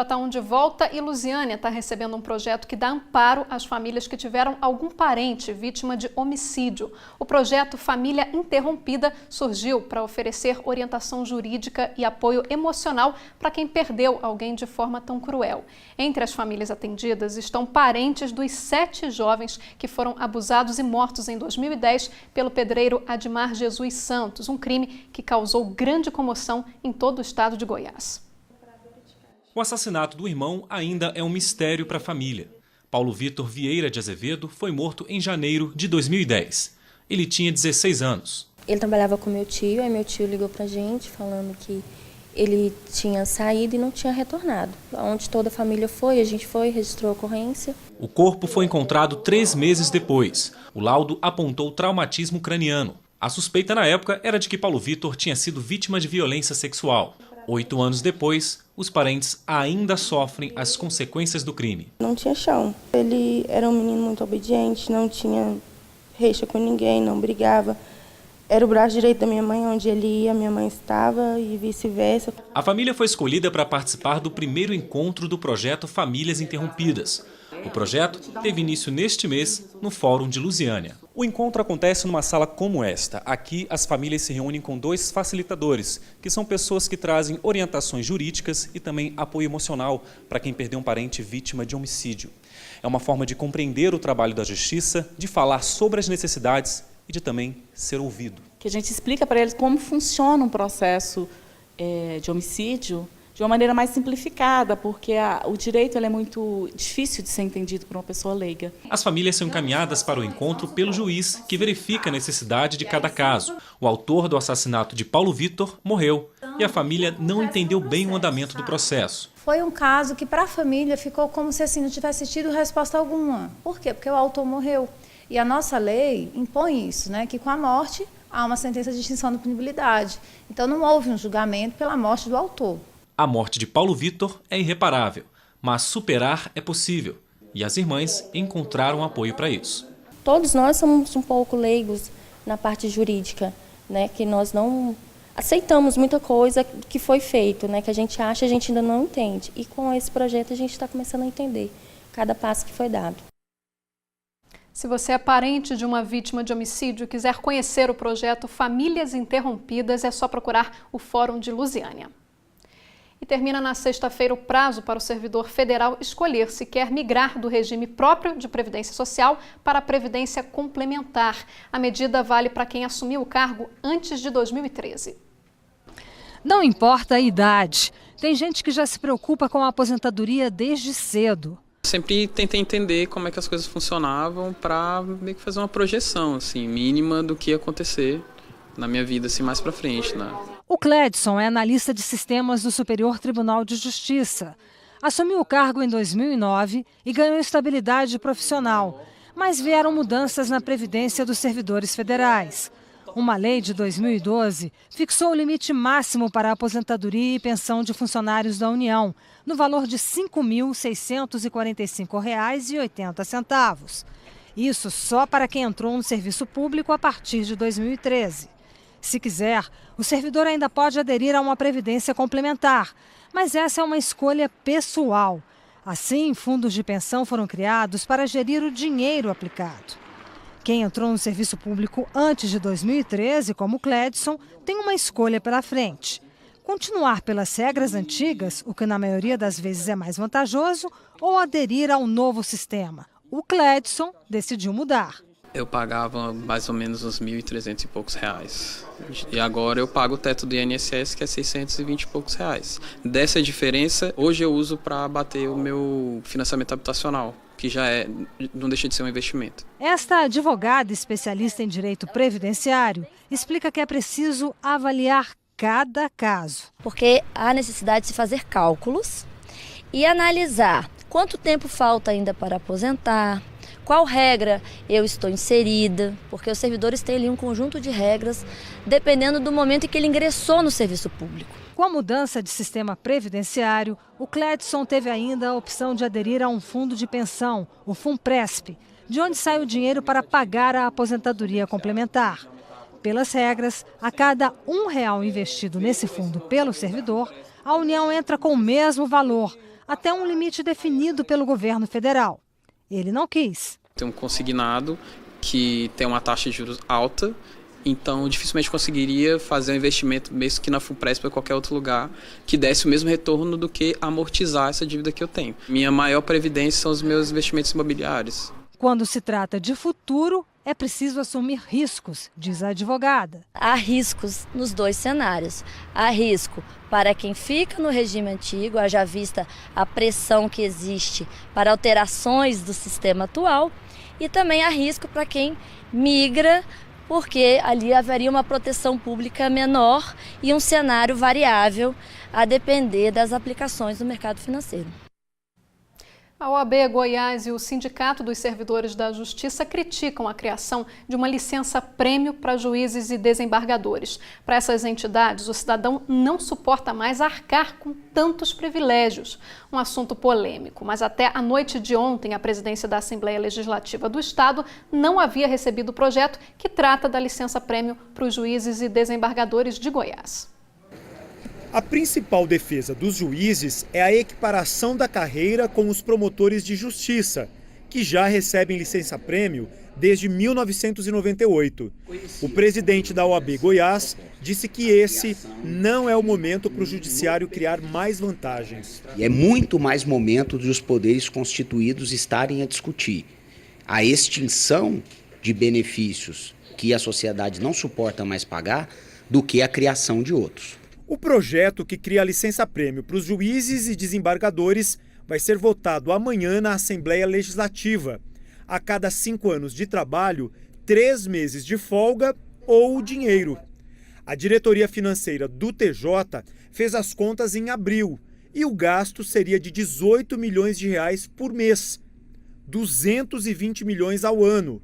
J1 de volta e Lusiânia está recebendo um projeto que dá amparo às famílias que tiveram algum parente vítima de homicídio. O projeto Família Interrompida surgiu para oferecer orientação jurídica e apoio emocional para quem perdeu alguém de forma tão cruel. Entre as famílias atendidas estão parentes dos 7 jovens que foram abusados e mortos em 2010 pelo pedreiro Admar Jesus Santos, um crime que causou grande comoção em todo o estado de Goiás. O assassinato do irmão ainda é um mistério para a família. Paulo Vitor Vieira de Azevedo foi morto em janeiro de 2010. Ele tinha 16 anos. Ele trabalhava com meu tio, aí meu tio ligou pra gente falando que ele tinha saído e não tinha retornado. Onde toda a família foi, a gente foi, registrou a ocorrência. O corpo foi encontrado 3 meses depois. O laudo apontou traumatismo craniano. A suspeita na época era de que Paulo Vitor tinha sido vítima de violência sexual. 8 anos depois, os parentes ainda sofrem as consequências do crime. Não tinha chão. Ele era um menino muito obediente, não tinha reixa com ninguém, não brigava. Era o braço direito da minha mãe, onde ele ia, minha mãe estava e vice-versa. A família foi escolhida para participar do primeiro encontro do projeto Famílias Interrompidas. O projeto teve início neste mês no Fórum de Lusiânia. O encontro acontece numa sala como esta. Aqui, as famílias se reúnem com 2 facilitadores, que são pessoas que trazem orientações jurídicas e também apoio emocional para quem perdeu um parente vítima de homicídio. É uma forma de compreender o trabalho da justiça, de falar sobre as necessidades e de também ser ouvido. Que a gente explica para eles como funciona um processo de homicídio de uma maneira mais simplificada, porque o direito ele é muito difícil de ser entendido por uma pessoa leiga. As famílias são encaminhadas para o encontro pelo juiz, que verifica a necessidade de cada caso. O autor do assassinato de Paulo Vitor morreu e a família não entendeu bem o andamento do processo. Foi um caso que para a família ficou como se assim, não tivesse tido resposta alguma. Por quê? Porque o autor morreu. E a nossa lei impõe isso, né? Que com a morte há uma sentença de extinção da punibilidade. Então não houve um julgamento pela morte do autor. A morte de Paulo Vitor é irreparável, mas superar é possível. E as irmãs encontraram apoio para isso. Todos nós somos um pouco leigos na parte jurídica, né? Que nós não aceitamos muita coisa que foi feito, né? Que a gente acha, a gente ainda não entende. E com esse projeto a gente está começando a entender cada passo que foi dado. Se você é parente de uma vítima de homicídio e quiser conhecer o projeto Famílias Interrompidas, é só procurar o Fórum de Lusiânia. E termina na sexta-feira o prazo para o servidor federal escolher se quer migrar do regime próprio de previdência social para a previdência complementar. A medida vale para quem assumiu o cargo antes de 2013. Não importa a idade. Tem gente que já se preocupa com a aposentadoria desde cedo. Sempre tentei entender como é que as coisas funcionavam para meio que fazer uma projeção assim, mínima do que ia acontecer na minha vida assim, mais para frente, né? O Cledson é analista de sistemas do Superior Tribunal de Justiça. Assumiu o cargo em 2009 e ganhou estabilidade profissional, mas vieram mudanças na previdência dos servidores federais. Uma lei de 2012 fixou o limite máximo para a aposentadoria e pensão de funcionários da União, no valor de R$ 5.645,80. Isso só para quem entrou no serviço público a partir de 2013. Se quiser, o servidor ainda pode aderir a uma previdência complementar, mas essa é uma escolha pessoal. Assim, fundos de pensão foram criados para gerir o dinheiro aplicado. Quem entrou no serviço público antes de 2013, como o Cledson, tem uma escolha pela frente. Continuar pelas regras antigas, o que na maioria das vezes é mais vantajoso, ou aderir ao novo sistema. O Cledson decidiu mudar. Eu pagava mais ou menos uns R$ 1.300 e poucos reais. E agora eu pago o teto do INSS, que é R$ 620 e poucos reais. Dessa diferença, hoje eu uso para bater o meu financiamento habitacional, que já não deixa de ser um investimento. Esta advogada especialista em direito previdenciário explica que é preciso avaliar cada caso. Porque há necessidade de se fazer cálculos e analisar quanto tempo falta ainda para aposentar, qual regra eu estou inserida, porque os servidores têm ali um conjunto de regras, dependendo do momento em que ele ingressou no serviço público. Com a mudança de sistema previdenciário, o Cledson teve ainda a opção de aderir a um fundo de pensão, o Funpresp, de onde sai o dinheiro para pagar a aposentadoria complementar. Pelas regras, a cada R$ 1 investido nesse fundo pelo servidor, a União entra com o mesmo valor, até um limite definido pelo governo federal. Ele não quis. Tem um consignado que tem uma taxa de juros alta, então dificilmente conseguiria fazer um investimento, mesmo que na FUPRESP ou qualquer outro lugar, que desse o mesmo retorno do que amortizar essa dívida que eu tenho. Minha maior previdência são os meus investimentos imobiliários. Quando se trata de futuro, é preciso assumir riscos, diz a advogada. Há riscos nos dois cenários. Há risco para quem fica no regime antigo, haja vista a pressão que existe para alterações do sistema atual, e também há risco para quem migra, porque ali haveria uma proteção pública menor e um cenário variável a depender das aplicações do mercado financeiro. A OAB Goiás e o Sindicato dos Servidores da Justiça criticam a criação de uma licença-prêmio para juízes e desembargadores. Para essas entidades, o cidadão não suporta mais arcar com tantos privilégios. Um assunto polêmico, mas até a noite de ontem, a presidência da Assembleia Legislativa do Estado não havia recebido o projeto que trata da licença-prêmio para os juízes e desembargadores de Goiás. A principal defesa dos juízes é a equiparação da carreira com os promotores de justiça, que já recebem licença-prêmio desde 1998. O presidente da OAB Goiás disse que esse não é o momento para o judiciário criar mais vantagens. E é muito mais momento de os poderes constituídos estarem a discutir a extinção de benefícios que a sociedade não suporta mais pagar do que a criação de outros. O projeto que cria a licença-prêmio para os juízes e desembargadores vai ser votado amanhã na Assembleia Legislativa. A cada 5 anos de trabalho, 3 meses de folga ou dinheiro. A diretoria financeira do TJ fez as contas em abril e o gasto seria de 18 milhões de reais por mês, 220 milhões ao ano.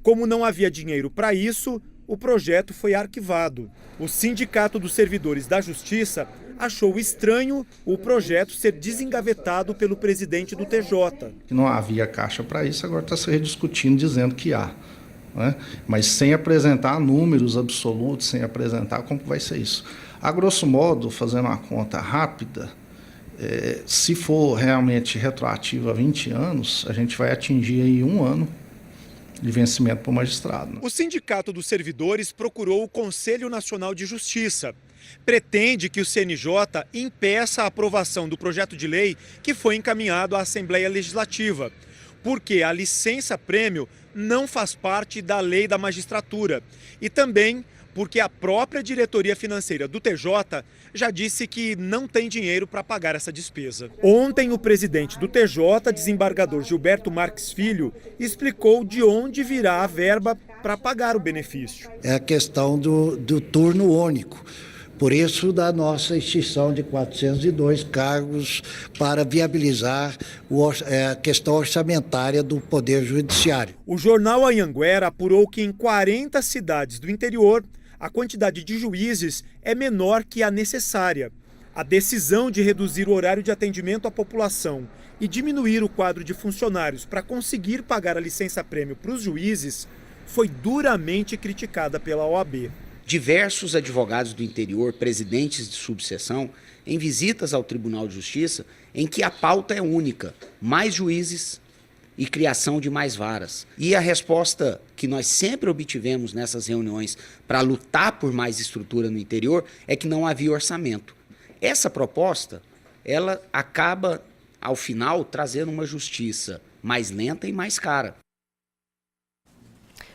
Como não havia dinheiro para isso, o projeto foi arquivado. O Sindicato dos Servidores da Justiça achou estranho o projeto ser desengavetado pelo presidente do TJ. Não havia caixa para isso, agora está se rediscutindo, dizendo que há. Né? Mas sem apresentar números absolutos, sem apresentar como vai ser isso. A grosso modo, fazendo uma conta rápida, se for realmente retroativo a 20 anos, a gente vai atingir aí 1 ano de vencimento para o magistrado. O Sindicato dos Servidores procurou o Conselho Nacional de Justiça. Pretende que o CNJ impeça a aprovação do projeto de lei que foi encaminhado à Assembleia Legislativa, porque a licença-prêmio não faz parte da lei da magistratura e também porque a própria diretoria financeira do TJ já disse que não tem dinheiro para pagar essa despesa. Ontem, o presidente do TJ, desembargador Gilberto Marques Filho, explicou de onde virá a verba para pagar o benefício. É a questão do turno único. Por isso, da nossa extinção de 402 cargos para viabilizar a questão orçamentária do Poder Judiciário. O jornal Anhanguera apurou que em 40 cidades do interior, a quantidade de juízes é menor que a necessária. A decisão de reduzir o horário de atendimento à população e diminuir o quadro de funcionários para conseguir pagar a licença-prêmio para os juízes foi duramente criticada pela OAB. Diversos advogados do interior, presidentes de subseção, em visitas ao Tribunal de Justiça, em que a pauta é única: mais juízes e criação de mais varas. E a resposta que nós sempre obtivemos nessas reuniões para lutar por mais estrutura no interior é que não havia orçamento. Essa proposta, ela acaba, ao final, trazendo uma justiça mais lenta e mais cara.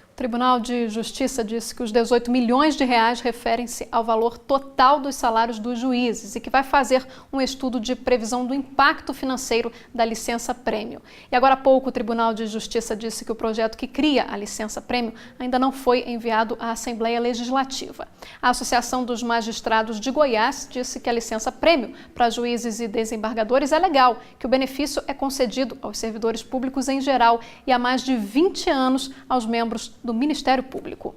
O Tribunal de Justiça disse que os 18 milhões de reais referem-se ao valor total dos salários dos juízes e que vai fazer um estudo de previsão do impacto financeiro da licença-prêmio. E agora há pouco o Tribunal de Justiça disse que o projeto que cria a licença-prêmio ainda não foi enviado à Assembleia Legislativa. A Associação dos Magistrados de Goiás disse que a licença-prêmio para juízes e desembargadores é legal, que o benefício é concedido aos servidores públicos em geral e há mais de 20 anos aos membros do Ministério Público.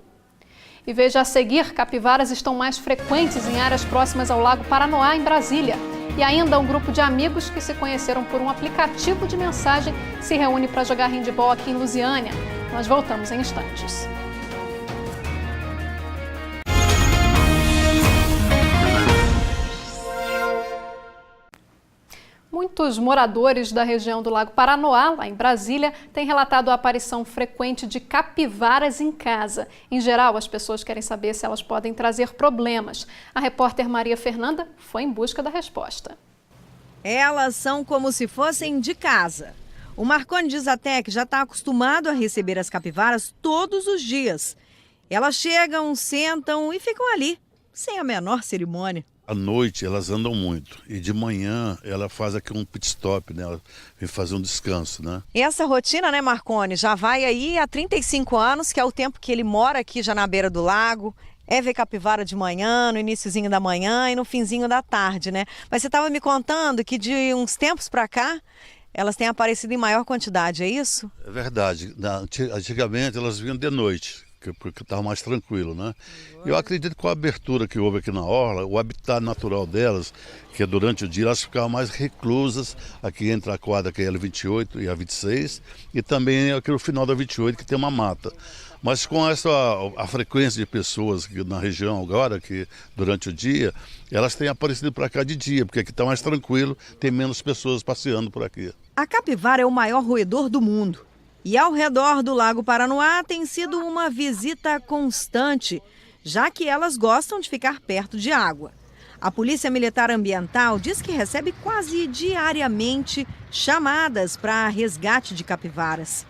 E veja a seguir, capivaras estão mais frequentes em áreas próximas ao Lago Paranoá, em Brasília. E ainda um grupo de amigos que se conheceram por um aplicativo de mensagem se reúne para jogar handebol aqui em Lusiânia. Nós voltamos em instantes. Muitos moradores da região do Lago Paranoá, lá em Brasília, têm relatado a aparição frequente de capivaras em casa. Em geral, as pessoas querem saber se elas podem trazer problemas. A repórter Maria Fernanda foi em busca da resposta. Elas são como se fossem de casa. O Marconi diz até que já está acostumado a receber as capivaras todos os dias. Elas chegam, sentam e ficam ali, sem a menor cerimônia. À noite elas andam muito e de manhã ela faz aqui um pit stop, né? Ela vem fazer um descanso, né? Essa rotina, né, Marconi, já vai aí há 35 anos, que é o tempo que ele mora aqui já na beira do lago. É ver capivara de manhã, no iniciozinho da manhã e no finzinho da tarde, né? Mas você estava me contando que de uns tempos para cá elas têm aparecido em maior quantidade, é isso? É verdade. Antigamente elas vinham de noite, porque estava mais tranquilo, né? Eu acredito que com a abertura que houve aqui na orla, o habitat natural delas, que é durante o dia, elas ficavam mais reclusas aqui entre a quadra, que é a L28 e a 26, e também aqui no final da 28, que tem uma mata. Mas com a frequência de pessoas na região agora, que durante o dia, elas têm aparecido para cá de dia, porque aqui está mais tranquilo, tem menos pessoas passeando por aqui. A capivara é o maior roedor do mundo. E ao redor do Lago Paranoá tem sido uma visita constante, já que elas gostam de ficar perto de água. A Polícia Militar Ambiental diz que recebe quase diariamente chamadas para resgate de capivaras.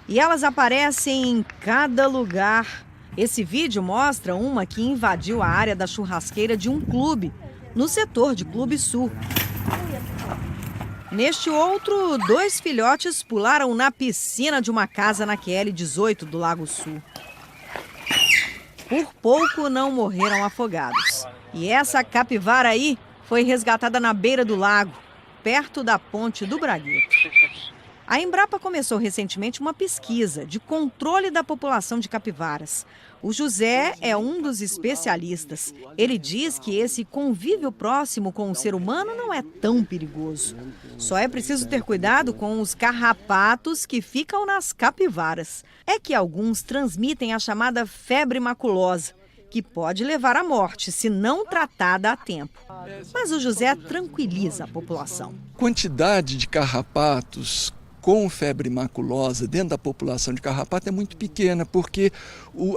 E elas aparecem em cada lugar. Esse vídeo mostra uma que invadiu a área da churrasqueira de um clube, no setor de Clube Sul. Neste outro, 2 filhotes pularam na piscina de uma casa na QL 18 do Lago Sul. Por pouco não morreram afogados. E essa capivara aí foi resgatada na beira do lago, perto da ponte do Bragueto. A Embrapa começou recentemente uma pesquisa de controle da população de capivaras. O José é um dos especialistas. Ele diz que esse convívio próximo com o ser humano não é tão perigoso. Só é preciso ter cuidado com os carrapatos que ficam nas capivaras. É que alguns transmitem a chamada febre maculosa, que pode levar à morte se não tratada a tempo. Mas o José tranquiliza a população. Quantidade de carrapatos com febre maculosa dentro da população de carrapato é muito pequena, porque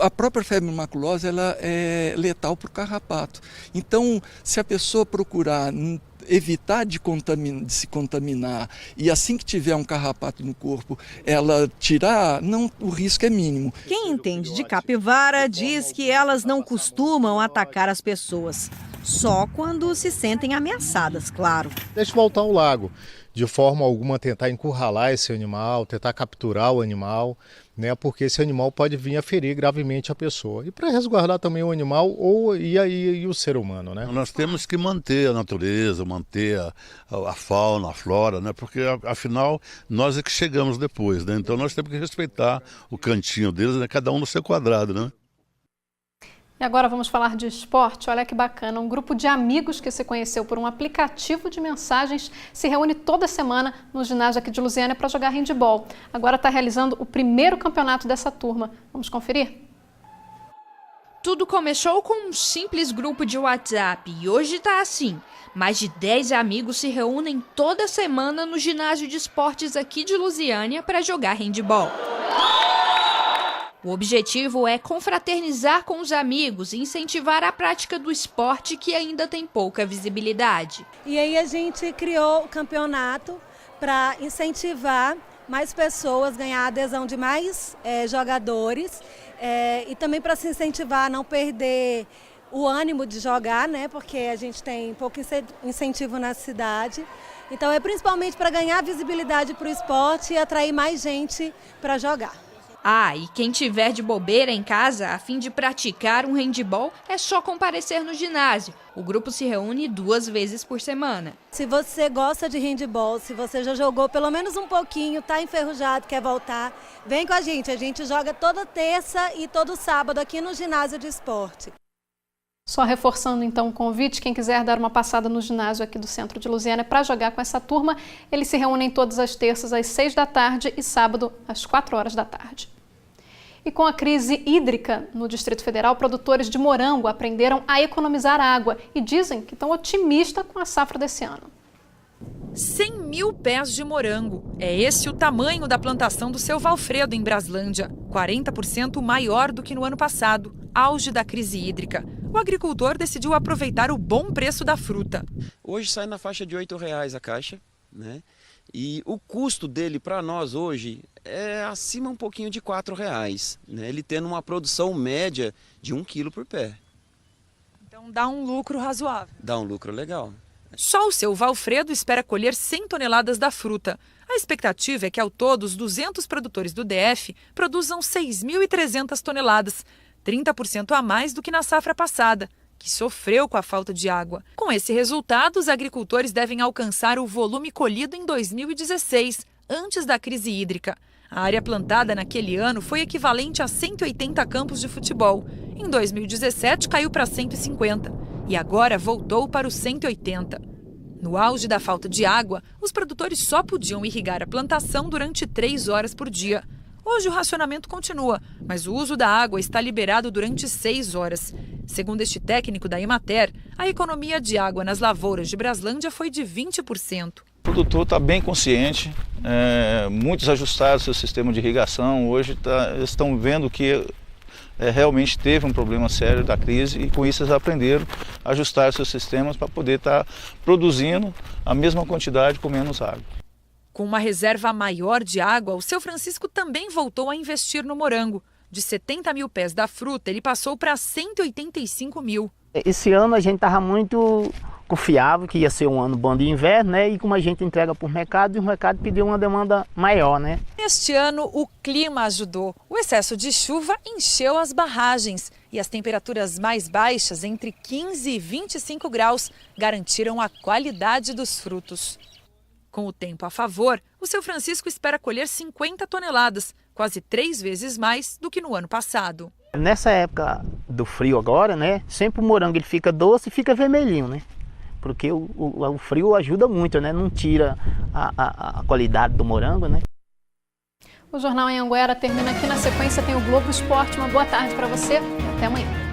a própria febre maculosa ela é letal para o carrapato. Então, se a pessoa procurar evitar de se contaminar e assim que tiver um carrapato no corpo, ela tirar, o risco é mínimo. Quem entende de capivara diz que elas não costumam atacar as pessoas, só quando se sentem ameaçadas, claro. Deixa eu voltar ao lago. De forma alguma tentar encurralar esse animal, tentar capturar o animal, né? Porque esse animal pode vir a ferir gravemente a pessoa. E para resguardar também o animal e o ser humano, né? Nós temos que manter a natureza, manter a fauna, a flora, né? Porque afinal nós é que chegamos depois, né? Então nós temos que respeitar o cantinho deles, né? Cada um no seu quadrado, né? E agora vamos falar de esporte. Olha que bacana, um grupo de amigos que se conheceu por um aplicativo de mensagens se reúne toda semana no ginásio aqui de Lusiânia para jogar handebol. Agora está realizando o primeiro campeonato dessa turma. Vamos conferir? Tudo começou com um simples grupo de WhatsApp e hoje está assim. Mais de 10 amigos se reúnem toda semana no ginásio de esportes aqui de Lusiânia para jogar handebol. O objetivo é confraternizar com os amigos e incentivar a prática do esporte que ainda tem pouca visibilidade. E aí a gente criou o campeonato para incentivar mais pessoas, ganhar a adesão de mais jogadores e também para se incentivar a não perder o ânimo de jogar, né? Porque a gente tem pouco incentivo na cidade. Então é principalmente para ganhar visibilidade para o esporte e atrair mais gente para jogar. E quem tiver de bobeira em casa a fim de praticar um handebol, é só comparecer no ginásio. O grupo se reúne 2 vezes por semana. Se você gosta de handebol, se você já jogou pelo menos um pouquinho, está enferrujado, quer voltar, vem com a gente joga toda terça e todo sábado aqui no ginásio de esporte. Só reforçando então o convite, quem quiser dar uma passada no ginásio aqui do centro de Lusiânia para jogar com essa turma, eles se reúnem todas as terças às 6 da tarde e sábado às 4 horas da tarde. E com a crise hídrica no Distrito Federal, produtores de morango aprenderam a economizar água e dizem que estão otimistas com a safra desse ano. 100 mil pés de morango. É esse o tamanho da plantação do seu Valfredo, em Braslândia. 40% maior do que no ano passado, auge da crise hídrica. O agricultor decidiu aproveitar o bom preço da fruta. Hoje sai na faixa de R$ 8,00 a caixa, né? E o custo dele para nós hoje é acima um pouquinho de R$ 4,00, né? Ele tendo uma produção média de 1 quilo por pé. Então dá um lucro razoável. Dá um lucro legal. Só o seu Valfredo espera colher 100 toneladas da fruta. A expectativa é que, ao todo, os 200 produtores do DF produzam 6.300 toneladas, 30% a mais do que na safra passada, que sofreu com a falta de água. Com esse resultado, os agricultores devem alcançar o volume colhido em 2016, antes da crise hídrica. A área plantada naquele ano foi equivalente a 180 campos de futebol. Em 2017, caiu para 150 e agora voltou para os 180. No auge da falta de água, os produtores só podiam irrigar a plantação durante 3 horas por dia. Hoje o racionamento continua, mas o uso da água está liberado durante 6 horas. Segundo este técnico da Emater, a economia de água nas lavouras de Braslândia foi de 20%. O produtor está bem consciente, muitos ajustaram seu sistema de irrigação, hoje estão vendo que realmente teve um problema sério da crise e com isso eles aprenderam a ajustar seus sistemas para poder estar produzindo a mesma quantidade com menos água. Com uma reserva maior de água, o seu Francisco também voltou a investir no morango. De 70 mil pés da fruta, ele passou para 185 mil. Esse ano a gente estava muito confiável que ia ser um ano bom de inverno, né? E como a gente entrega para o mercado, e o mercado pediu uma demanda maior, né? Este ano, o clima ajudou. O excesso de chuva encheu as barragens e as temperaturas mais baixas, entre 15 e 25 graus, garantiram a qualidade dos frutos. Com o tempo a favor, o seu Francisco espera colher 50 toneladas, quase 3 vezes mais do que no ano passado. Nessa época do frio agora, né? Sempre o morango ele fica doce e fica vermelhinho, né? Porque o frio ajuda muito, né? Não tira a qualidade do morango, né? O Jornal Anhanguera termina aqui. Na sequência tem o Globo Esporte. Uma boa tarde para você e até amanhã.